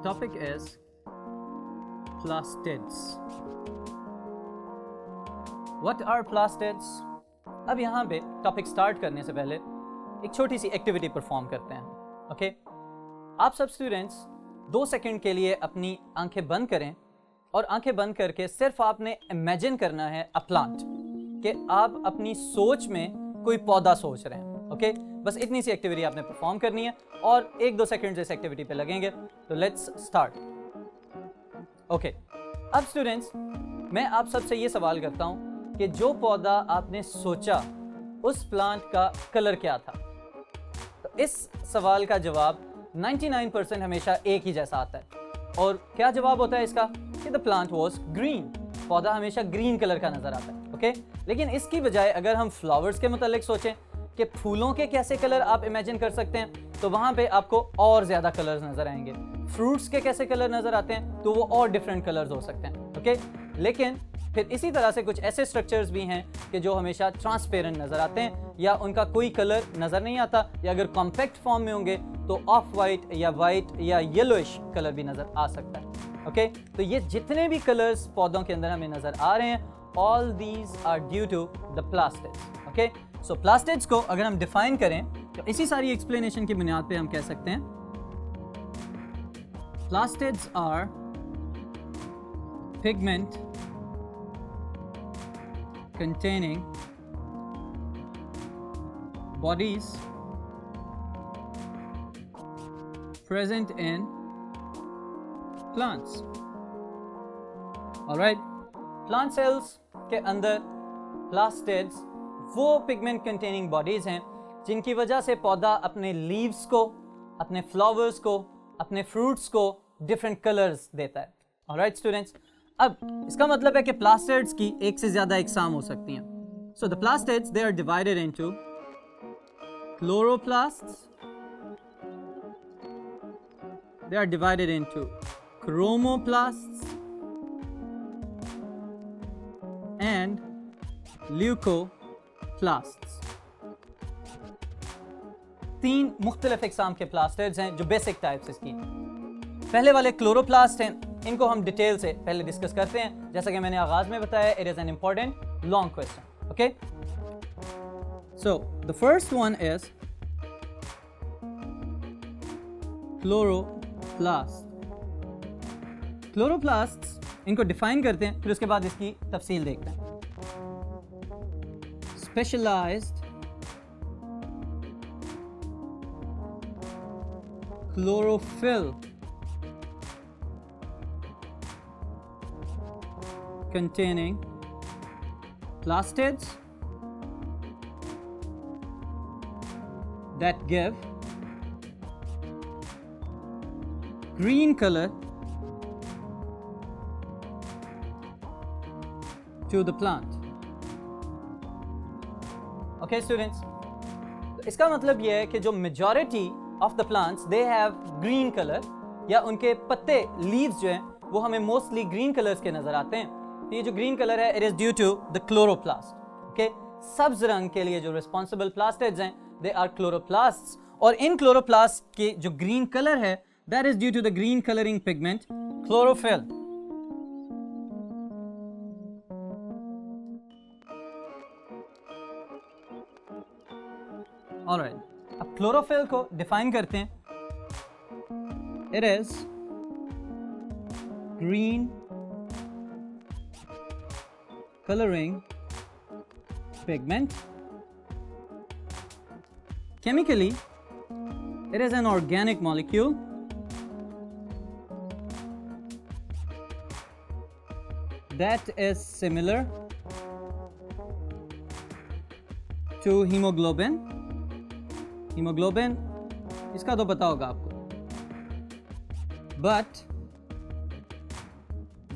topic is plastids. What are plastids? अब यहाँ पे टॉपिक स्टार्ट करने से पहले एक छोटी सी एक्टिविटी परफॉर्म करते हैं. ओके आप सब स्टूडेंट्स 2 सेकंड के लिए अपनी आंखें बंद करें और आंखें बंद करके सिर्फ आपने इमेजिन करना है अ प्लांट, कि आप अपनी सोच में कोई पौधा सोच रहे हैं. ओके बस इतनी सी एक्टिविटी आपने परफॉर्म करनी है और 1-2 सेकंड इस एक्टिविटी पे लगेंगे. तो लेट्स स्टार्ट. ओके अब स्टूडेंट्स मैं आप सबसे ये सवाल करता हूँ कि जो पौधा आपने सोचा उस प्लांट का कलर क्या था. तो इस सवाल का जवाब 99% हमेशा एक ही जैसा आता है. और क्या जवाब होता है इसका कि द प्लांट वॉज ग्रीन. पौधा हमेशा ग्रीन कलर का नजर आता है. ओके लेकिन इसकी बजाय अगर हम फ्लावर्स के मुतालिक सोचें कि फूलों के कैसे कलर आप इमेजिन कर सकते हैं, तो वहां पे आपको और ज्यादा कलर्स नजर आएंगे. फ्रूट्स के कैसे कलर नजर आते हैं, तो वो और डिफरेंट कलर्स हो सकते हैं. ओके लेकिन फिर इसी तरह से कुछ ऐसे स्ट्रक्चर्स भी हैं कि जो हमेशा ट्रांसपेरेंट नजर आते हैं या उनका कोई कलर नजर नहीं आता, या अगर कॉम्पैक्ट फॉर्म में होंगे तो ऑफ वाइट या वाइट या येलोइश कलर भी नजर आ सकता है. ओके तो ये जितने भी कलर्स पौधों के अंदर हमें नजर आ रहे हैं, all these are due to the plastids. Okay so plastids को अगर हम डिफाइन करें तो इसी सारी एक्सप्लेनेशन की बुनियाद पे हम कह सकते हैं plastids are pigment containing bodies present in plants. Alright, plant cells के अंदर plastids वो pigment containing bodies हैं जिनकी वजह से पौधा अपने leaves को, अपने flowers को, अपने fruits को different colors देता है. Alright students, अब इसका मतलब है कि प्लास्टिड्स की एक से ज्यादा इकसाम हो सकती हैं. So the plastids they are divided into chloroplasts, they are divided into chromoplasts and leucoplasts. 3 मुख्तलिफ इकसाम के प्लास्टिड्स हैं जो बेसिक टाइप्स इसकी. पहले वाले क्लोरोप्लास्ट हैं, इनको हम डिटेल से पहले डिस्कस करते हैं. जैसा कि मैंने आगाज में बताया, it is an important long question. Okay so the first one is chloroplast. Chloroplasts इनको डिफाइन करते हैं, फिर उसके बाद इसकी तफसील देखते हैं. Specialised chlorophyll containing plastids that give green color to the plant. Okay students, तो इसका मतलब यह है कि जो majority of the plants they have green color, या उनके पत्ते leaves जो हैं वो हमें mostly green colors के नजर आते हैं. ये जो ग्रीन कलर है, it is due to the chloroplast. Okay सब्ज रंग के लिए जो रिस्पॉन्सिबल प्लास्टिड्स हैं दे आर क्लोरोप्लास्ट्स, और इन क्लोरोप्लास्ट के जो ग्रीन कलर है that is due to the green colouring pigment chlorophyll. Alright, अब क्लोरोफिल को डिफाइन करते हैं. It is green coloring pigment. Chemically, it is an organic molecule that is similar to hemoglobin. Hemoglobin इसका तो पता होगा आपको. But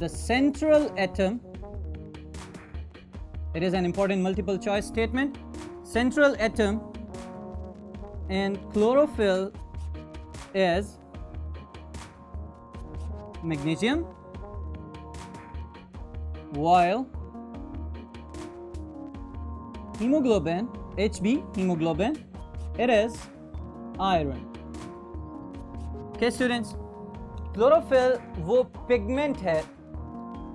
the central atom, it is an important multiple choice statement. Central atom in chlorophyll is magnesium, while hemoglobin, Hb, hemoglobin, it is iron. Okay students, chlorophyll वो pigment है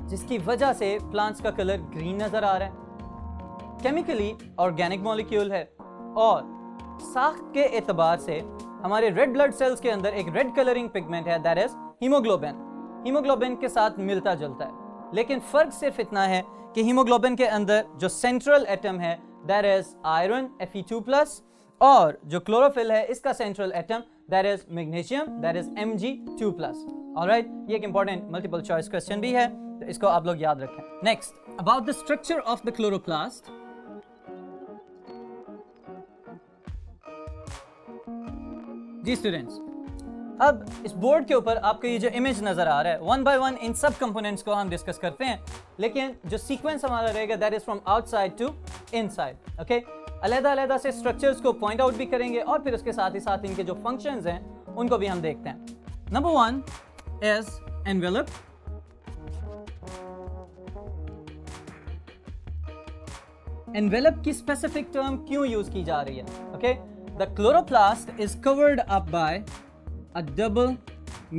जिसकी वजह से प्लांट्स का कलर ग्रीन नजर आ रहा है। Chemically organic molecule है और साख्त के एतबार से हमारे रेड ब्लड सेल्स के अंदर एक रेड कलरिंग पिगमेंट है, दैट इज हीमोग्लोबिन। हीमोग्लोबिन के साथ मिलता जुलता है, लेकिन फर्क सिर्फ इतना है कि हीमोग्लोबिन के अंदर जो सेंट्रल एटम है दैट इज आयरन Fe2+, और जो क्लोरोफिल है इसका central atom that is magnesium that is Mg2+। Alright, ये एक इंपॉर्टेंट मल्टीपल चॉइस क्वेश्चन भी है, तो इसको आप लोग याद रखें। Next, about the structure of the chloroplast. जी स्टूडेंट्स, अब इस बोर्ड के ऊपर आपको ये जो इमेज नजर आ रहा है, वन बाय वन इन सब कंपोनेंट्स को हम डिस्कस करते हैं, लेकिन जो सीक्वेंस हमारा रहेगा that is from outside to inside. Okay, अलग-अलग से स्ट्रक्चर्स को पॉइंट आउट भी करेंगे और फिर उसके साथ ही साथ इनके जो फंक्शंस हैं उनको भी हम देखते हैं। Number 1 is envelope. एनवेलप की स्पेसिफिक टर्म क्यों यूज की जा रही है? Okay, the chloroplast is covered up by a double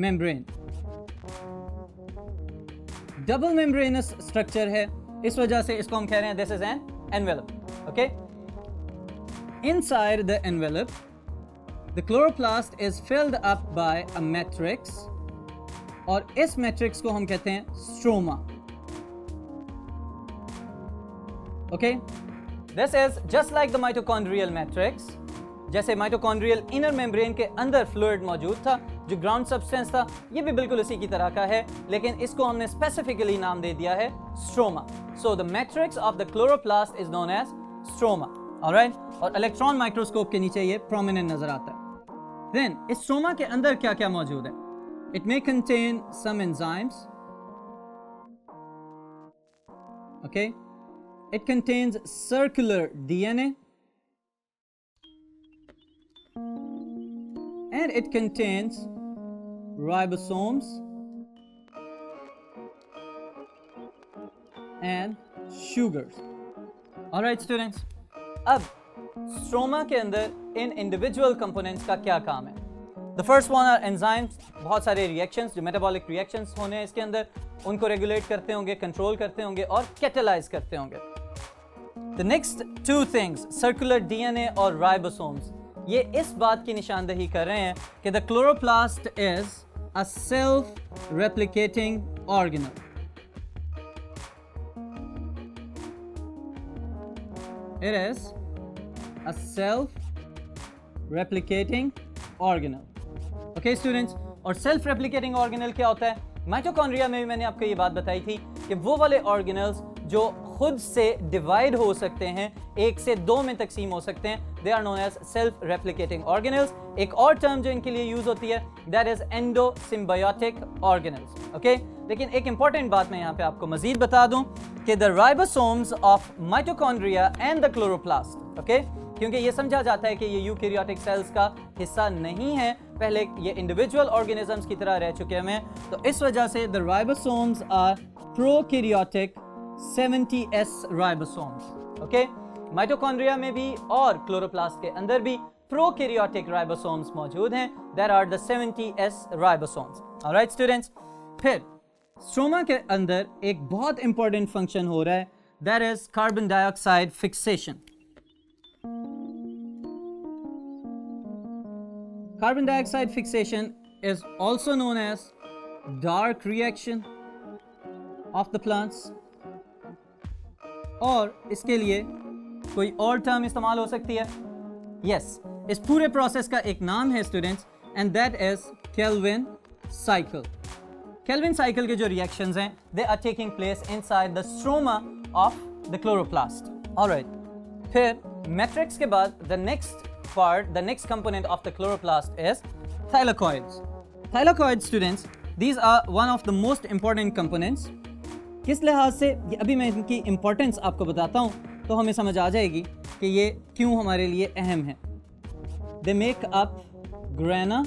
membrane. Double membranous structure है, इस वजह से इसको हम कह रहे हैं this is an envelope. Okay? Inside the envelope, the chloroplast is filled up by a matrix, और इस matrix को हम कहते हैं stroma. Okay? This is just like the mitochondrial matrix. जैसे माइटोकॉन्ड्रियल इनर मेम्ब्रेन के अंदर फ्लूइड मौजूद था जो ग्राउंड सब्सटेंस था, ये भी बिल्कुल उसी की तरह का है, लेकिन इसको हमने स्पेसिफिकली नाम दे दिया है stroma. So the matrix of the chloroplast is known as stroma. Alright, और इलेक्ट्रॉन माइक्रोस्कोप के नीचे ये प्रोमिनेंट नजर आता है। देन इस स्ट्रोमा के अंदर क्या क्या मौजूद है? It may contain some enzymes, okay, it contains circular DNA, and it contains ribosomes and sugars. All right students, अब स्ट्रोमा के अंदर इन इंडिविजुअल कंपोनेंट्स का क्या काम है? The first one are enzymes. बहुत सारे रिएक्शंस जो मेटाबॉलिक रिएक्शंस होने हैं इसके अंदर, उनको रेगुलेट करते होंगे, कंट्रोल करते होंगे और कैटेलाइज करते होंगे। The next two things, circular DNA और राइबोसोम्स, ये इस बात की निशानदेही कर रहे हैं कि the chloroplast is a self replicating organelle. It is a self replicating organelle. Okay students, और सेल्फ रेप्लिकेटिंग ऑर्गेनल क्या होता है? माइटोकॉन्ड्रिया में भी मैंने आपको ये बात बताई थी कि वो वाले ऑर्गेनल्स जो खुद से डिवाइड हो सकते हैं, 1 से 2 में तकसीम हो सकते हैं, they are known as self replicating organelles. एक और टर्म जो इनके लिए यूज होती है that is endosymbiotic organelles. Okay, लेकिन एक इंपॉर्टेंट बात मैं यहाँ पे आपको मजीद बता दूं कि the ribosomes of mitochondria and the chloroplast, okay, क्योंकि ये समझा जाता है कि ये यूकैरियोटिक सेल्स का हिस्सा नहीं है, पहले ये इंडिविजुअल ऑर्गेनिजम्स की तरह रह चुके हैं, तो इस वजह से the ribosomes are prokaryotic 70s ribosomes. Okay, mitochondria में भी और क्लोरोप्लास्ट के अंदर भी प्रोकैरियोटिक राइबोसोम्स मौजूद हैं, there are the 70s ribosomes. Alright students, फिर स्ट्रोमा के अंदर एक बहुत इंपॉर्टेंट फंक्शन हो रहा है, that is carbon dioxide fixation. Carbon dioxide fixation is also known as dark reaction of the plants, और इसके लिए कोई और टर्म इस्तेमाल हो सकती है? Yes, इस पूरे प्रोसेस का एक नाम है students, and that is Kelvin cycle. Kelvin cycle के जो रिएक्शंस हैं they are taking place inside the stroma of the chloroplast. Alright, फिर मैट्रिक्स के बाद the next component of the chloroplast is thylakoids. Thylakoids students, these are one of the most important components. किस लिहाज से? ये अभी मैं इनकी इंपॉर्टेंस आपको बताता हूँ तो हमें समझ आ जाएगी कि ये क्यों हमारे लिए अहम है। They make up grana,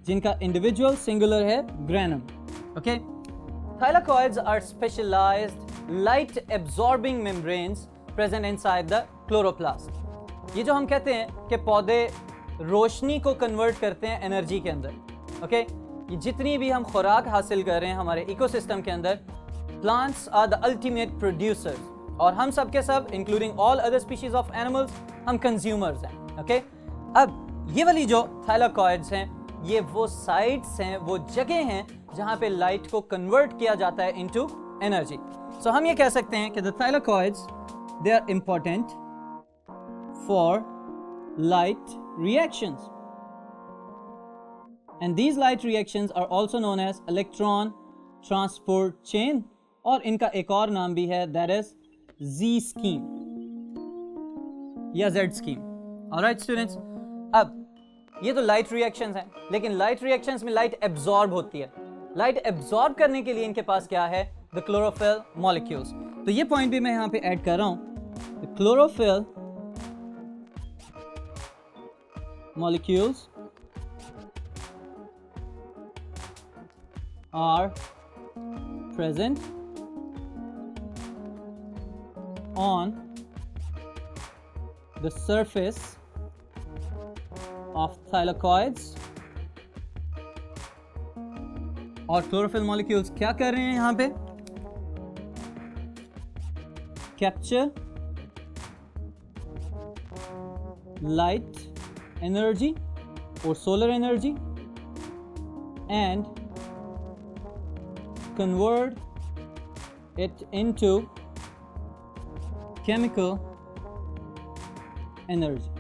जिनका इंडिविजुअल सिंगुलर है granum. Okay? Thylakoids are specialized light absorbing membranes present inside the chloroplast. ये जो हम कहते हैं कि पौधे रोशनी को कन्वर्ट करते हैं एनर्जी के अंदर, ओके, कि जितनी भी हम खुराक हासिल कर रहे हैं हमारे इकोसिस्टम के अंदर, plants are the ultimate producers, और हम सब के सब including all other species of animals हम कंज्यूमर्स हैं। ओके, अब ये वाली जो थाइलाकॉइड्स हैं, ये वो साइट्स हैं, वो जगह हैं जहां पे लाइट को कन्वर्ट किया जाता है इनटू एनर्जी। सो हम ये कह सकते हैं कि the thylakoids they are important for light reactions, and these light reactions are also known as electron transport chain, और इनका एक और नाम भी है, that is Z scheme या Z scheme। alright students, अब ये तो light reactions हैं, लेकिन light reactions में light absorb होती है। light absorb करने के लिए इनके पास क्या है? the chlorophyll molecules। तो ये पॉइंट भी मैं यहाँ पे ऐड कर रहा हूँ। the chlorophyll molecules are present on the surface of thylakoids, और chlorophyll molecules क्या कर रहे हैं यहाँ पे? Capture light energy or solar energy and convert it into chemical energy,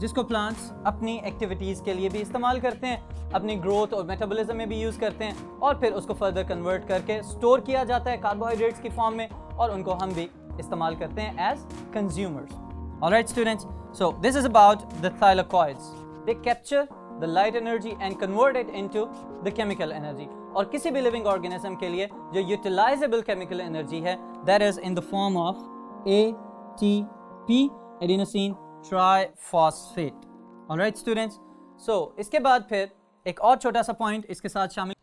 जिसको प्लांट्स अपनी एक्टिविटीज़ के लिए भी इस्तेमाल करते हैं, अपनी ग्रोथ और मेटाबॉलिज्म में भी यूज़ करते हैं, और फिर उसको फर्दर कन्वर्ट करके स्टोर किया जाता है कार्बोहाइड्रेट्स की फॉर्म में, और उनको हम भी इस्तेमाल करते हैं as consumers. Alright students, so this is about the thylakoids. They capture the light energy and convert it into the chemical energy. और किसी भी living organism के लिए जो utilizable chemical energy है, that is in the form of ATP, adenosine triphosphate. Alright students, so इसके बाद फिर एक और छोटा सा पॉइंट इसके साथ शामिल,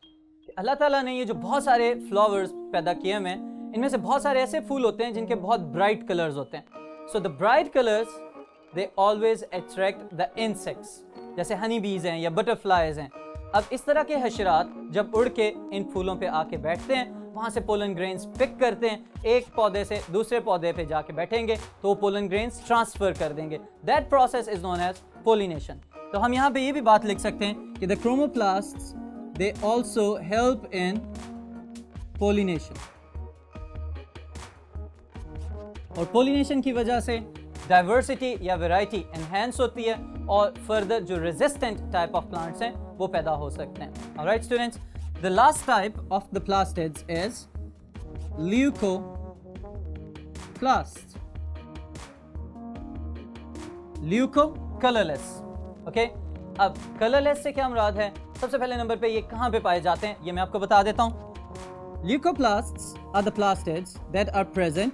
अल्लाह ताला ने ये जो बहुत सारे फ्लावर्स पैदा किए हैं, इनमें से बहुत सारे ऐसे फूल होते हैं जिनके बहुत ब्राइट कलर्स होते हैं। So the bright colors they always attract the insects, जैसे हनी बीज हैं या बटरफ्लाइज हैं। अब इस तरह के हशरात जब उड़ के इन फूलों पे आके बैठते हैं, वहाँ से पोलन ग्रेन्स पिक करते हैं, एक पौधे से दूसरे पौधे पे जाके बैठेंगे तो वो पोलन ग्रेन्स ट्रांसफर कर देंगे। That process is known as pollination। तो हम यहाँ पे ये भी बात लिख सकते हैं कि the chromoplasts they also help in pollination, और पोलिनेशन की वजह से डाइवर्सिटी या वैरायटी एनहांस होती है, और फर्दर जो रेजिस्टेंट टाइप ऑफ प्लांट्स हैं वो पैदा हो सकते हैं। Alright students, the last type of the plastids is leucoplast. Leuco colourless. Okay, अब कलरलेस से क्या मुराद है? सबसे पहले नंबर पे ये कहाँ पे पाए जाते हैं ये मैं आपको बता देता हूँ। Leucoplasts are the plastids that are present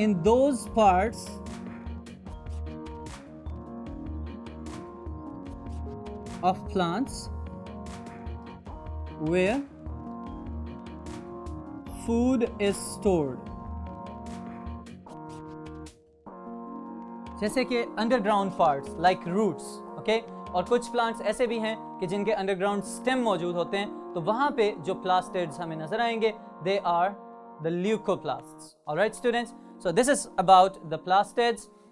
in those parts of plants where food is stored, जैसे कि underground parts like roots. Okay, और कुछ प्लांट्स ऐसे भी हैं कि जिनके अंडरग्राउंड स्टेम मौजूद होते हैं, तो वहां पे जो प्लास्टिड्स हमें नजर आएंगे they are the leucoplasts. All right students, so this is about the plastids,